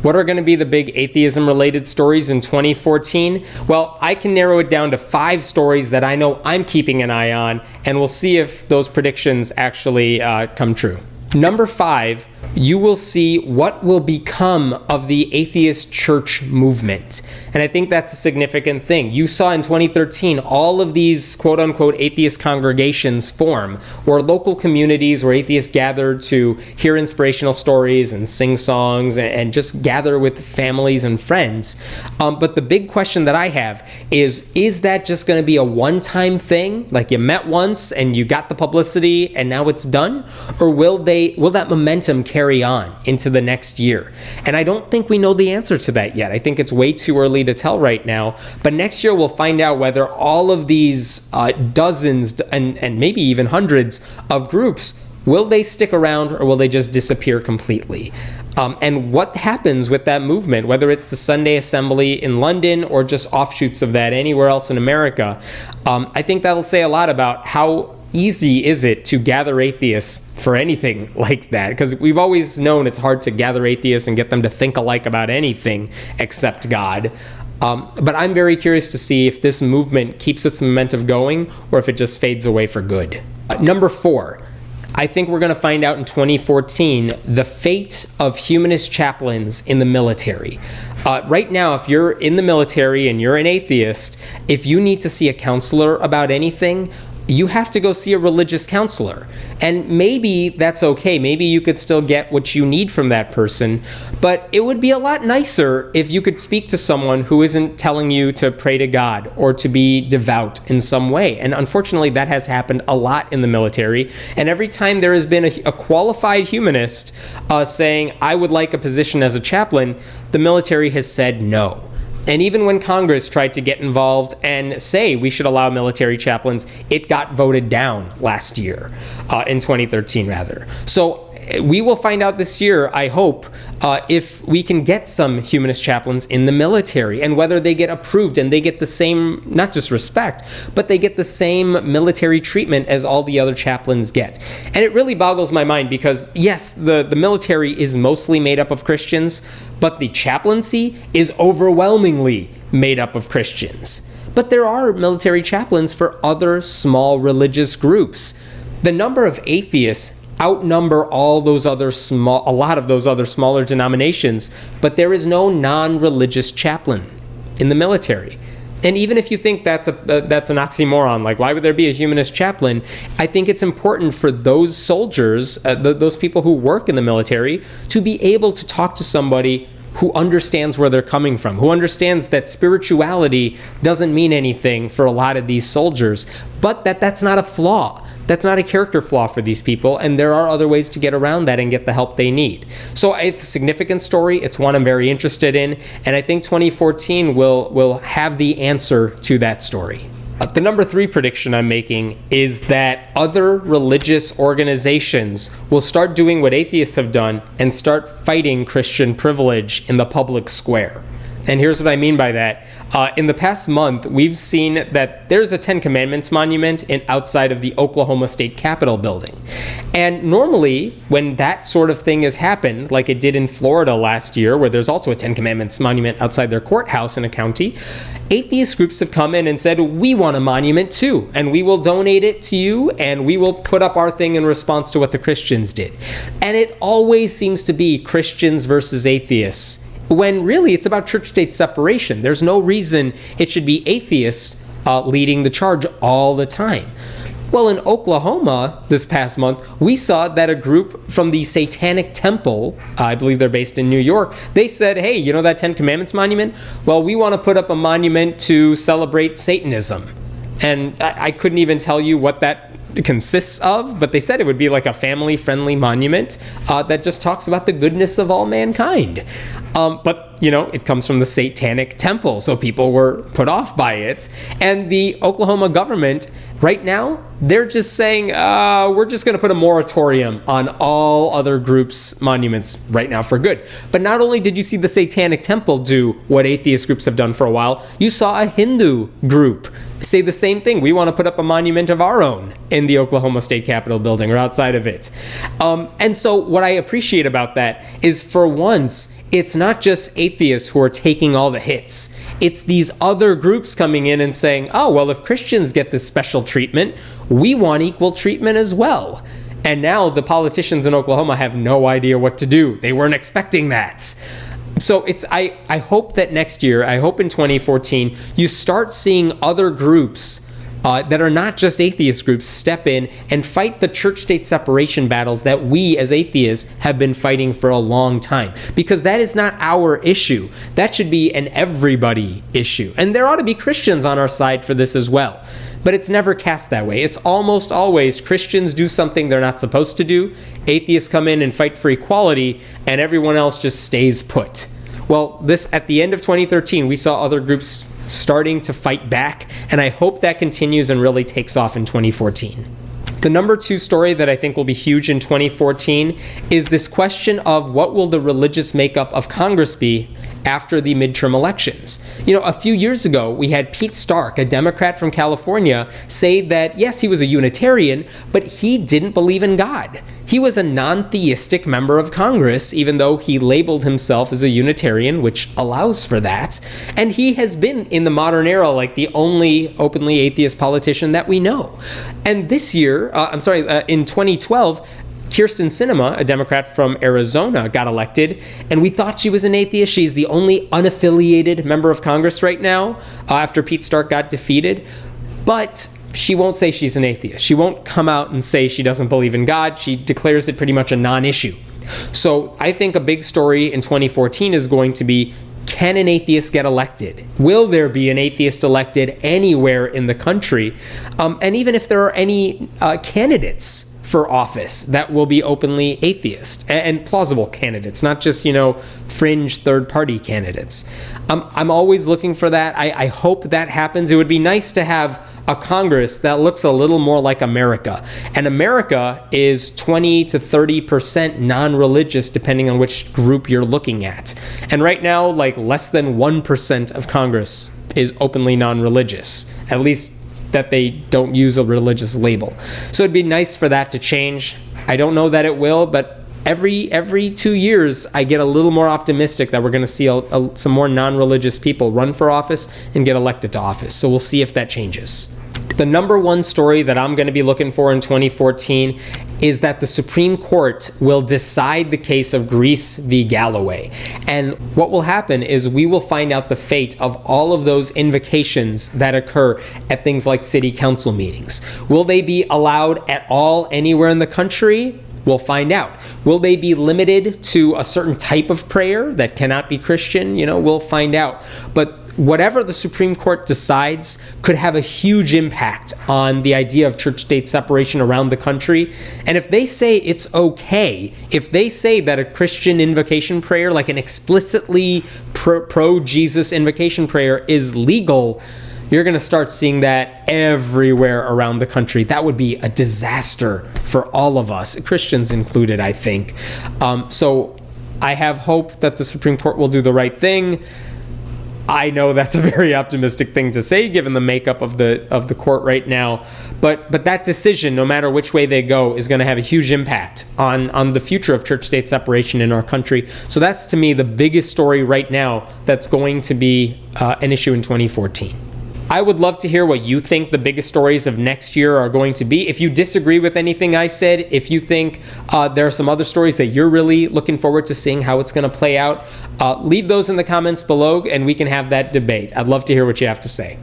What are going to be the big atheism-related stories in 2014? Well, I can narrow it down to 5 stories that I know I'm keeping an eye on, and we'll see if those predictions actually come true. Number 5, you will see what will become of the atheist church movement. And I think that's a significant thing. You saw in 2013 all of these quote-unquote atheist congregations form, or local communities where atheists gather to hear inspirational stories and sing songs and just gather with families and friends. But the big question that I have is that just going to be a one-time thing? Like you met once and you got the publicity and now it's done? Or will that momentum carry on into the next year? And I don't think we know the answer to that yet. I think it's way too early to tell right now. But next year we'll find out whether all of these dozens and maybe even hundreds of groups, will they stick around or will they just disappear completely? And what happens with that movement, whether it's the Sunday Assembly in London or just offshoots of that anywhere else in America, I think that'll say a lot about how easy is it to gather atheists for anything like that? Because we've always known it's hard to gather atheists and get them to think alike about anything except God. But I'm very curious to see if this movement keeps its momentum going or if it just fades away for good. Number 4, I think we're going to find out in 2014 the fate of humanist chaplains in the military. Right now, if you're in the military and you're an atheist, if you need to see a counselor about anything, you have to go see a religious counselor. And maybe that's okay. Maybe you could still get what you need from that person. But it would be a lot nicer if you could speak to someone who isn't telling you to pray to God or to be devout in some way. And unfortunately, that has happened a lot in the military. And every time there has been a qualified humanist saying, I would like a position as a chaplain, the military has said no. And even when Congress tried to get involved and say we should allow military chaplains, it got voted down last year, in 2013 rather. So we will find out this year, I hope, if we can get some humanist chaplains in the military and whether they get approved and they get the same, not just respect, but they get the same military treatment as all the other chaplains get. And it really boggles my mind because, yes, the military is mostly made up of Christians, but the chaplaincy is overwhelmingly made up of Christians. But there are military chaplains for other small religious groups. The number of atheists outnumber a lot of those other smaller denominations, but there is no non-religious chaplain in the military. And even if you think that's an oxymoron, like why would there be a humanist chaplain? I think it's important for those soldiers, those people who work in the military, to be able to talk to somebody who understands where they're coming from, who understands that spirituality doesn't mean anything for a lot of these soldiers, but that's not a flaw. That's not a character flaw for these people, and there are other ways to get around that and get the help they need. So it's a significant story. It's one I'm very interested in, and I think 2014 will have the answer to that story. The number 3 prediction I'm making is that other religious organizations will start doing what atheists have done and start fighting Christian privilege in the public square. And here's what I mean by that. In the past month, we've seen that there's a 10 Commandments monument outside of the Oklahoma State Capitol building. And normally, when that sort of thing has happened, like it did in Florida last year, where there's also a 10 Commandments monument outside their courthouse in a county, atheist groups have come in and said, we want a monument too, and we will donate it to you, and we will put up our thing in response to what the Christians did. And it always seems to be Christians versus atheists, when really it's about church-state separation. There's no reason it should be atheists leading the charge all the time. Well, in Oklahoma this past month, we saw that a group from the Satanic Temple, I believe they're based in New York, they said, hey, you know that 10 Commandments monument? Well, we want to put up a monument to celebrate Satanism. And I couldn't even tell you what that consists of, but they said it would be like a family-friendly monument that just talks about the goodness of all mankind. But, it comes from the Satanic Temple, so people were put off by it. And the Oklahoma government, right now, they're just saying, we're just going to put a moratorium on all other groups' monuments right now for good. But not only did you see the Satanic Temple do what atheist groups have done for a while, you saw a Hindu group say the same thing. We want to put up a monument of our own in the Oklahoma State Capitol building or outside of it. And so what I appreciate about that is, for once, it's not just atheists who are taking all the hits. It's these other groups coming in and saying, oh, well, if Christians get this special treatment, we want equal treatment as well. And now the politicians in Oklahoma have no idea what to do. They weren't expecting that. So I hope that next year, I hope in 2014, you start seeing other groups that are not just atheist groups step in and fight the church-state separation battles that we as atheists have been fighting for a long time. Because that is not our issue. That should be an everybody issue. And there ought to be Christians on our side for this as well. But it's never cast that way. It's almost always Christians do something they're not supposed to do, atheists come in and fight for equality, and everyone else just stays put. Well, at the end of 2013, we saw other groups starting to fight back, and I hope that continues and really takes off in 2014. The number 2 story that I think will be huge in 2014 is this question of what will the religious makeup of Congress be after the midterm elections. A few years ago, we had Pete Stark, a Democrat from California, say that, yes, he was a Unitarian, but he didn't believe in God. He was a non-theistic member of Congress, even though he labeled himself as a Unitarian, which allows for that. And he has been, in the modern era, like the only openly atheist politician that we know. And this year, in 2012, Kyrsten Sinema, a Democrat from Arizona, got elected, and we thought she was an atheist. She's the only unaffiliated member of Congress right now after Pete Stark got defeated. But she won't say she's an atheist. She won't come out and say she doesn't believe in God. She declares it pretty much a non-issue. So I think a big story in 2014 is going to be, can an atheist get elected? Will there be an atheist elected anywhere in the country? And even if there are any candidates for office that will be openly atheist and plausible candidates, not just, fringe third-party candidates. I'm always looking for that. I hope that happens. It would be nice to have a Congress that looks a little more like America. And America is 20 to 30% non-religious, depending on which group you're looking at. And right now, less than 1% of Congress is openly non-religious, at least that they don't use a religious label. So it'd be nice for that to change. I don't know that it will, but every 2 years, I get a little more optimistic that we're going to see some more non-religious people run for office and get elected to office. So we'll see if that changes. The number 1 story that I'm going to be looking for in 2014 is that the Supreme Court will decide the case of Greece v. Galloway. And what will happen is we will find out the fate of all of those invocations that occur at things like city council meetings. Will they be allowed at all anywhere in the country? We'll find out. Will they be limited to a certain type of prayer that cannot be Christian? We'll find out. But whatever the Supreme Court decides could have a huge impact on the idea of church-state separation around the country. And if they say it's okay, if they say that a Christian invocation prayer, like an explicitly pro-Jesus invocation prayer, is legal, you're going to start seeing that everywhere around the country. That would be a disaster for all of us, Christians included, I think. So I have hope that the Supreme Court will do the right thing. I know that's a very optimistic thing to say, given the makeup of the court right now. But that decision, no matter which way they go, is going to have a huge impact on the future of church-state separation in our country. So that's, to me, the biggest story right now that's going to be an issue in 2014. I would love to hear what you think the biggest stories of next year are going to be. If you disagree with anything I said, if you think there are some other stories that you're really looking forward to seeing how it's going to play out, leave those in the comments below and we can have that debate. I'd love to hear what you have to say.